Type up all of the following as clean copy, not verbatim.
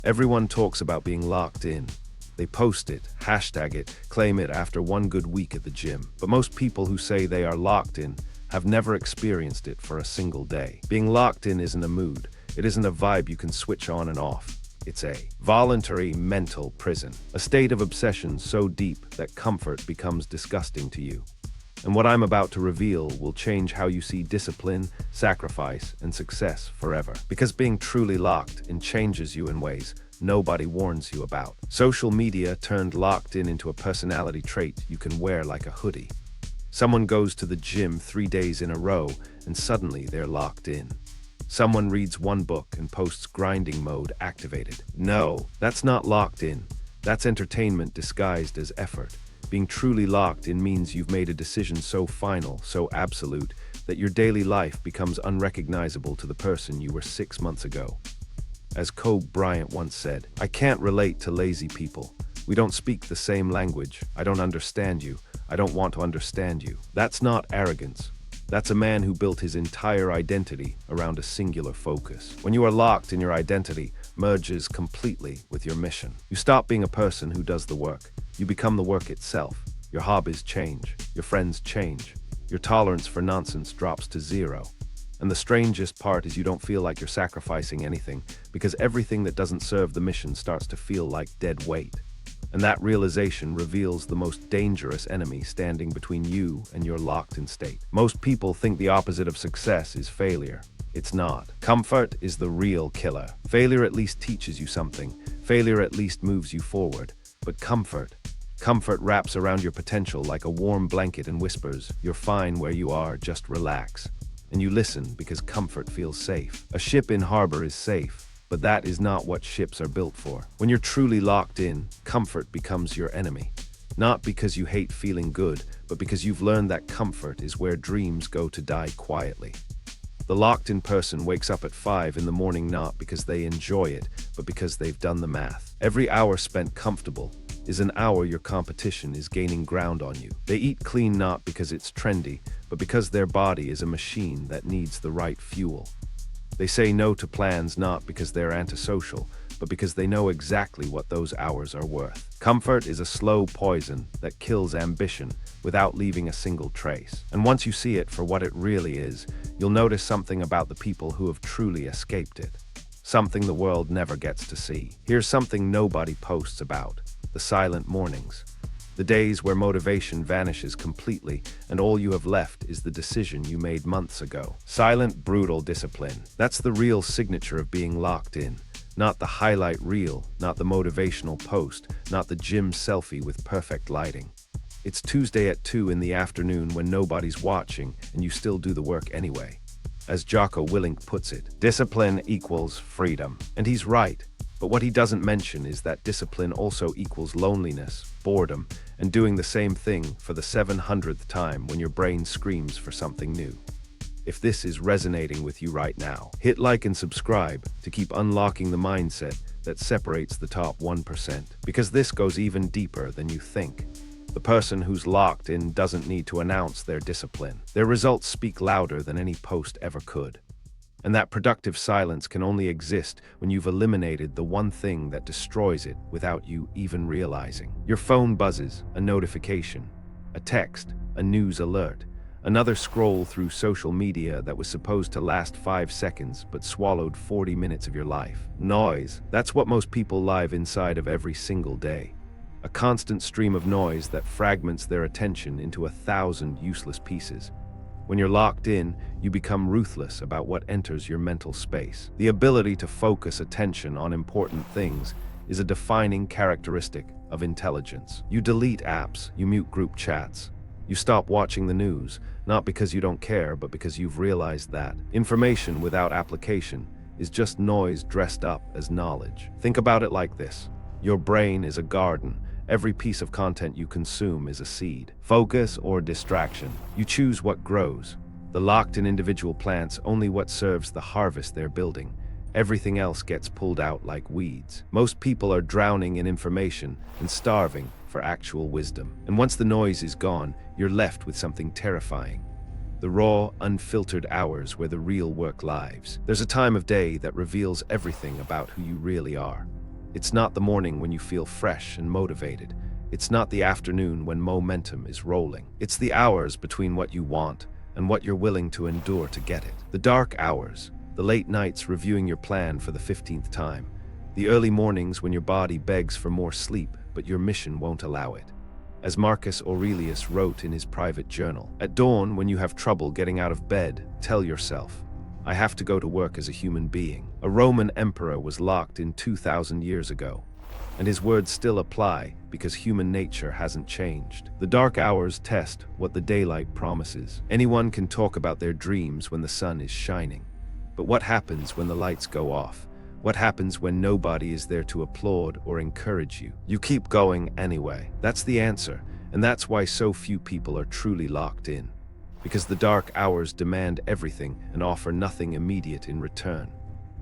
Everyone talks about being locked in. They post it, hashtag it, claim it after one good week at the gym. But most people who say they are locked in have never experienced it for a single day. Being locked in isn't a mood. It isn't a vibe you can switch on and off. It's a voluntary mental prison, a state of obsession so deep that comfort becomes disgusting to you. And what I'm about to reveal will change how you see discipline, sacrifice, and success forever. Because being truly locked in changes you in ways nobody warns you about. Social media turned locked in into a personality trait you can wear like a hoodie. Someone goes to the gym 3 days in a row and suddenly they're locked in. Someone reads one book and posts grinding mode activated. No, that's not locked in. That's entertainment disguised as effort. Being truly locked in means you've made a decision so final, so absolute, that your daily life becomes unrecognizable to the person you were 6 months ago. As Kobe Bryant once said, "I can't relate to lazy people. We don't speak the same language. I don't understand you. I don't want to understand you." That's not arrogance. That's a man who built his entire identity around a singular focus. When you are locked in, your identity merges completely with your mission. You stop being a person who does the work. You become the work itself. Your hobbies change. Your friends change. Your tolerance for nonsense drops to zero. And the strangest part is you don't feel like you're sacrificing anything, because everything that doesn't serve the mission starts to feel like dead weight. And that realization reveals the most dangerous enemy standing between you and your locked-in state. Most people think the opposite of success is failure. It's not. Comfort is the real killer. Failure at least teaches you something. Failure at least moves you forward. But comfort wraps around your potential like a warm blanket and whispers, "You're fine where you are, just relax." And you listen because comfort feels safe. A ship in harbor is safe, but that is not what ships are built for. When you're truly locked in, comfort becomes your enemy. Not because you hate feeling good, but because you've learned that comfort is where dreams go to die quietly. The locked-in person wakes up at 5 in the morning not because they enjoy it, but because they've done the math. Every hour spent comfortable is an hour your competition is gaining ground on you. They eat clean not because it's trendy, but because their body is a machine that needs the right fuel. They say no to plans not because they're antisocial, but because they know exactly what those hours are worth. Comfort is a slow poison that kills ambition without leaving a single trace. And once you see it for what it really is, you'll notice something about the people who have truly escaped it. Something the world never gets to see. Here's something nobody posts about: the silent mornings. The days where motivation vanishes completely and all you have left is the decision you made months ago. Silent, brutal discipline. That's the real signature of being locked in. Not the highlight reel, not the motivational post, not the gym selfie with perfect lighting. It's Tuesday at 2 in the afternoon when nobody's watching and you still do the work anyway. As Jocko Willink puts it, discipline equals freedom. And he's right. But what he doesn't mention is that discipline also equals loneliness, boredom, and doing the same thing for the 700th time when your brain screams for something new. If this is resonating with you right now, hit like and subscribe to keep unlocking the mindset that separates the top 1%. Because this goes even deeper than you think. The person who's locked in doesn't need to announce their discipline. Their results speak louder than any post ever could. And that productive silence can only exist when you've eliminated the one thing that destroys it without you even realizing. Your phone buzzes, a notification, a text, a news alert, another scroll through social media that was supposed to last 5 seconds but swallowed 40 minutes of your life. Noise, that's what most people live inside of every single day. A constant stream of noise that fragments their attention into 1,000 useless pieces. When you're locked in, you become ruthless about what enters your mental space. The ability to focus attention on important things is a defining characteristic of intelligence. You delete apps, you mute group chats, you stop watching the news, not because you don't care, but because you've realized that information without application is just noise dressed up as knowledge. Think about it like this. Your brain is a garden. Every piece of content you consume is a seed. Focus or distraction. You choose what grows. The locked-in individual plants only what serves the harvest they're building. Everything else gets pulled out like weeds. Most people are drowning in information and starving for actual wisdom. And once the noise is gone, you're left with something terrifying. The raw, unfiltered hours where the real work lives. There's a time of day that reveals everything about who you really are. It's not the morning when you feel fresh and motivated. It's not the afternoon when momentum is rolling. It's the hours between what you want and what you're willing to endure to get it. The dark hours, the late nights reviewing your plan for the 15th time, the early mornings when your body begs for more sleep, but your mission won't allow it. As Marcus Aurelius wrote in his private journal, at dawn, when you have trouble getting out of bed, tell yourself, I have to go to work as a human being. A Roman emperor was locked in 2,000 years ago, and his words still apply because human nature hasn't changed. The dark hours test what the daylight promises. Anyone can talk about their dreams when the sun is shining. But what happens when the lights go off? What happens when nobody is there to applaud or encourage you? You keep going anyway. That's the answer, and that's why so few people are truly locked in. Because the dark hours demand everything and offer nothing immediate in return.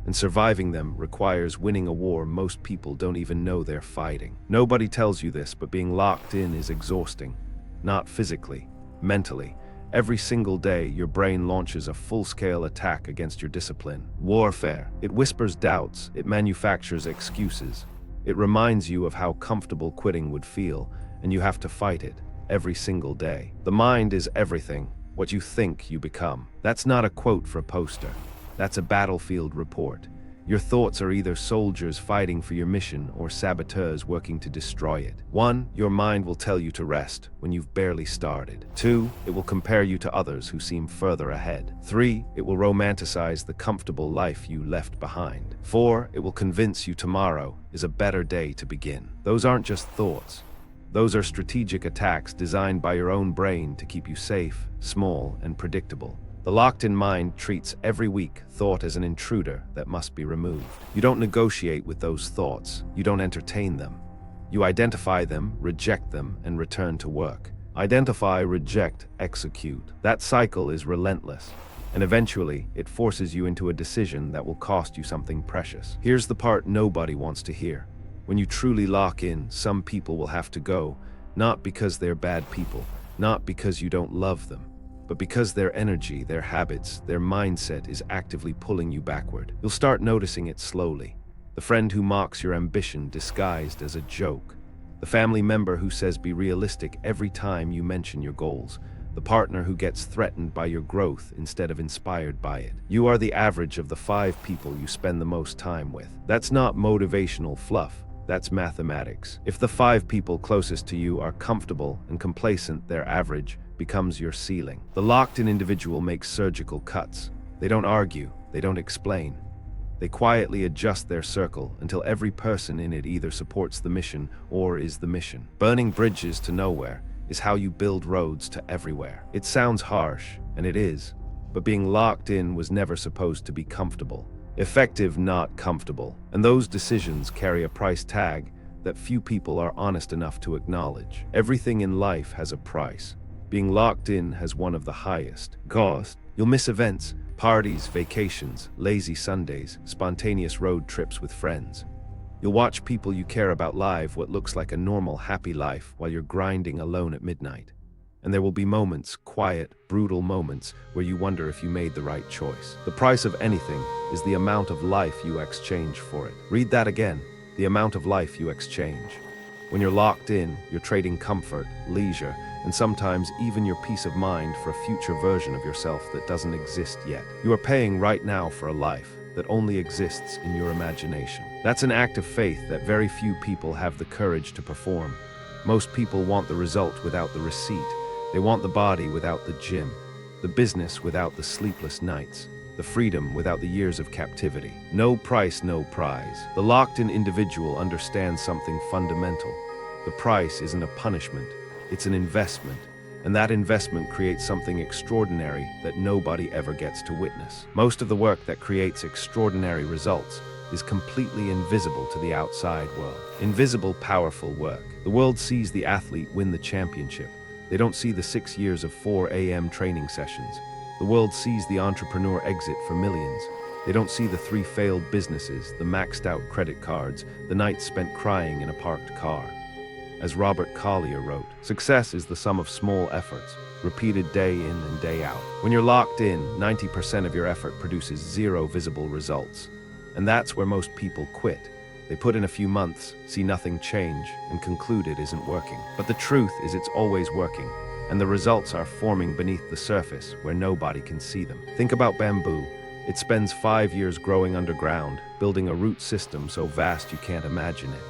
And surviving them requires winning a war most people don't even know they're fighting. Nobody tells you this, but being locked in is exhausting. Not physically, mentally. Every single day, your brain launches a full-scale attack against your discipline. Warfare. It whispers doubts, it manufactures excuses. It reminds you of how comfortable quitting would feel, and you have to fight it every single day. The mind is everything. What you think, you become. That's not a quote for a poster. That's a battlefield report. Your thoughts are either soldiers fighting for your mission or saboteurs working to destroy it. 1, your mind will tell you to rest when you've barely started. 2, it will compare you to others who seem further ahead. 3, it will romanticize the comfortable life you left behind. 4, it will convince you tomorrow is a better day to begin. Those aren't just thoughts. Those are strategic attacks designed by your own brain to keep you safe, small, and predictable. The locked-in mind treats every weak thought as an intruder that must be removed. You don't negotiate with those thoughts. You don't entertain them. You identify them, reject them, and return to work. Identify, reject, execute. That cycle is relentless, and eventually it forces you into a decision that will cost you something precious. Here's the part nobody wants to hear. When you truly lock in, some people will have to go, not because they're bad people, not because you don't love them, but because their energy, their habits, their mindset is actively pulling you backward. You'll start noticing it slowly. The friend who mocks your ambition disguised as a joke. The family member who says be realistic every time you mention your goals. The partner who gets threatened by your growth instead of inspired by it. You are the average of the 5 people you spend the most time with. That's not motivational fluff. That's mathematics. If the 5 people closest to you are comfortable and complacent, their average becomes your ceiling. The locked-in individual makes surgical cuts. They don't argue, they don't explain. They quietly adjust their circle until every person in it either supports the mission or is the mission. Burning bridges to nowhere is how you build roads to everywhere. It sounds harsh, and it is, but being locked in was never supposed to be comfortable. Effective, not comfortable. And those decisions carry a price tag that few people are honest enough to acknowledge. Everything in life has a price. Being locked in has one of the highest. Cost. You'll miss events, parties, vacations, lazy Sundays, spontaneous road trips with friends. You'll watch people you care about live what looks like a normal, happy life while you're grinding alone at midnight. And there will be moments, quiet, brutal moments, where you wonder if you made the right choice. The price of anything is the amount of life you exchange for it. Read that again. The amount of life you exchange. When you're locked in, you're trading comfort, leisure, and sometimes even your peace of mind for a future version of yourself that doesn't exist yet. You are paying right now for a life that only exists in your imagination. That's an act of faith that very few people have the courage to perform. Most people want the result without the receipt. They want the body without the gym, the business without the sleepless nights, the freedom without the years of captivity. No price, no prize. The locked-in individual understands something fundamental. The price isn't a punishment, it's an investment, and that investment creates something extraordinary that nobody ever gets to witness. Most of the work that creates extraordinary results is completely invisible to the outside world. Invisible, powerful work. The world sees the athlete win the championship. They don't see the 6 years of 4 a.m. training sessions. The world sees the entrepreneur exit for millions. They don't see the 3 failed businesses, the maxed out credit cards, the nights spent crying in a parked car. As Robert Collier wrote, success is the sum of small efforts, repeated day in and day out. When you're locked in, 90% of your effort produces 0 visible results. And that's where most people quit. They put in a few months, see nothing change, and conclude it isn't working. But the truth is it's always working, and the results are forming beneath the surface where nobody can see them. Think about bamboo. It spends 5 years growing underground, building a root system so vast you can't imagine it.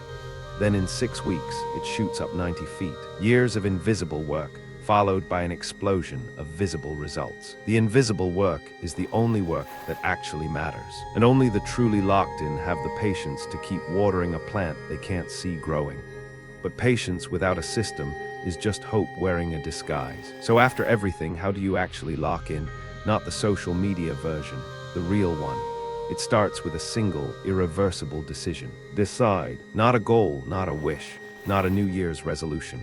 Then in 6 weeks, it shoots up 90 feet. Years of invisible work, followed by an explosion of visible results. The invisible work is the only work that actually matters. And only the truly locked in have the patience to keep watering a plant they can't see growing. But patience without a system is just hope wearing a disguise. So after everything, how do you actually lock in? Not the social media version, the real one. It starts with a single, irreversible decision. Decide. Not a goal, not a wish, not a New Year's resolution.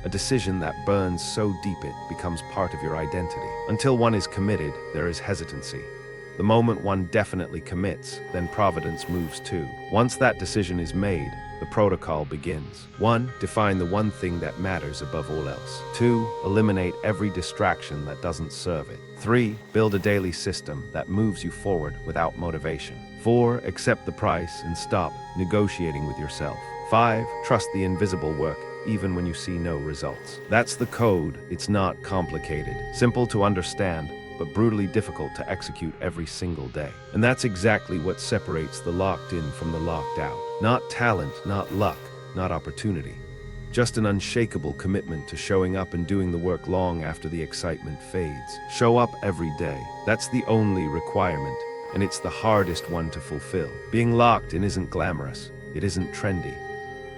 A decision that burns so deep it becomes part of your identity. Until one is committed, there is hesitancy. The moment one definitely commits, then providence moves too. Once that decision is made, the protocol begins. 1. Define the one thing that matters above all else. 2. Eliminate every distraction that doesn't serve it. 3. Build a daily system that moves you forward without motivation. 4. Accept the price and stop negotiating with yourself. 5. Trust the invisible work, even when you see no results. That's the code. It's not complicated. Simple to understand, but brutally difficult to execute every single day. And that's exactly what separates the locked in from the locked out. Not talent, not luck, not opportunity. Just an unshakable commitment to showing up and doing the work long after the excitement fades. Show up every day. That's the only requirement, and it's the hardest one to fulfill. Being locked in isn't glamorous. It isn't trendy.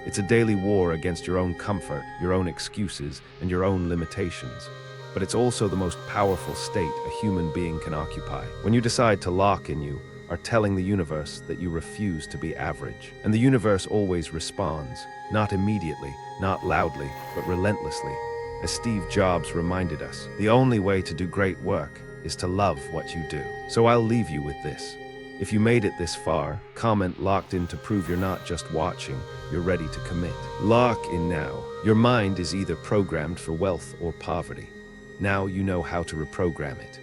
It's a daily war against your own comfort, your own excuses, and your own limitations. But it's also the most powerful state a human being can occupy. When you decide to lock in, you are telling the universe that you refuse to be average. And the universe always responds, not immediately, not loudly, but relentlessly. As Steve Jobs reminded us, the only way to do great work is to love what you do. So I'll leave you with this. If you made it this far, comment locked in to prove you're not just watching, you're ready to commit. Lock in now. Your mind is either programmed for wealth or poverty. Now you know how to reprogram it.